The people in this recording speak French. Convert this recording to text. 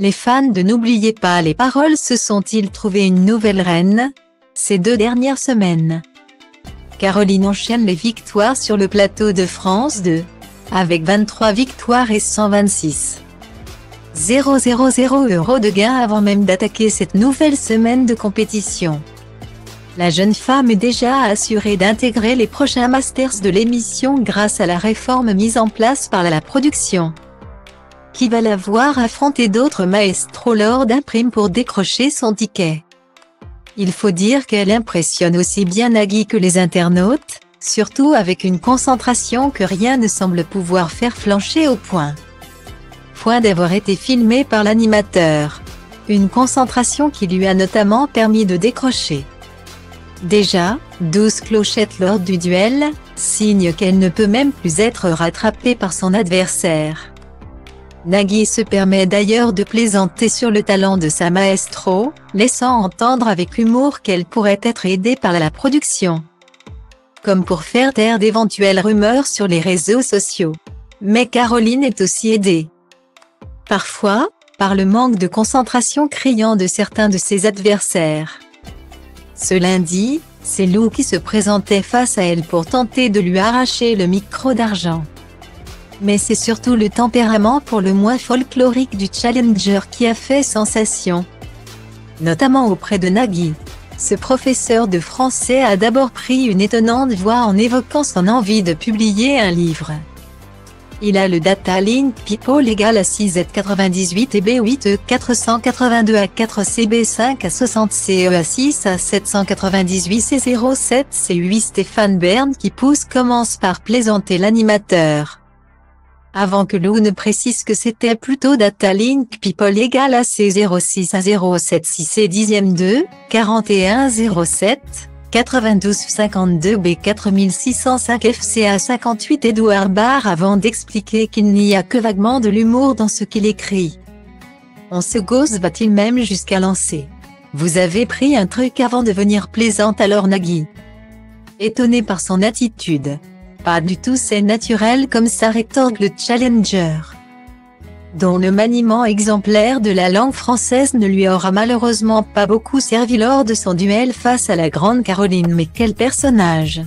Les fans de N'oubliez pas les paroles se sont-ils trouvé une nouvelle reine ces 2 dernières semaines? Caroline enchaîne les victoires sur le plateau de France 2, avec 23 victoires et 126 000 € de gains avant même d'attaquer cette nouvelle semaine de compétition. La jeune femme est déjà assurée d'intégrer les prochains Masters de l'émission grâce à la réforme mise en place par la production, qui va la voir affronter d'autres maestros lors d'un prime pour décrocher son ticket. Il faut dire qu'elle impressionne aussi bien Nagui que les internautes, surtout avec une concentration que rien ne semble pouvoir faire flancher au point d'avoir été filmée par l'animateur. Une concentration qui lui a notamment permis de décrocher déjà 12 clochettes lors du duel, signe qu'elle ne peut même plus être rattrapée par son adversaire. Nagui se permet d'ailleurs de plaisanter sur le talent de sa maestro, laissant entendre avec humour qu'elle pourrait être aidée par la production, comme pour faire taire d'éventuelles rumeurs sur les réseaux sociaux. Mais Caroline est aussi aidée, parfois, par le manque de concentration criant de certains de ses adversaires. Ce lundi, c'est Lou qui se présentait face à elle pour tenter de lui arracher le micro d'argent. Mais c'est surtout le tempérament pour le moins folklorique du challenger qui a fait sensation, notamment auprès de Nagui. Ce professeur de français a d'abord pris une étonnante voix en évoquant son envie de publier un livre. Il a le data link people égal à 6Z98 et B8 482 à 4 CB5 à 60 CE à 6 à 798 C07 C8 Stéphane Bern qui pousse commence par plaisanter l'animateur, avant que Lou ne précise que c'était plutôt data link people égal à C06 à 076 C 10e 2 41 07 92 52 B 4605 FCA 58 Edouard Barr avant d'expliquer qu'il n'y a que vaguement de l'humour dans ce qu'il écrit. On se gosse va-t-il même jusqu'à lancer « Vous avez pris un truc avant de venir plaisante alors Nagui ?» Étonné par son attitude. Pas du tout c'est naturel comme ça rétorque le challenger, dont le maniement exemplaire de la langue française ne lui aura malheureusement pas beaucoup servi lors de son duel face à la grande Caroline. Mais quel personnage!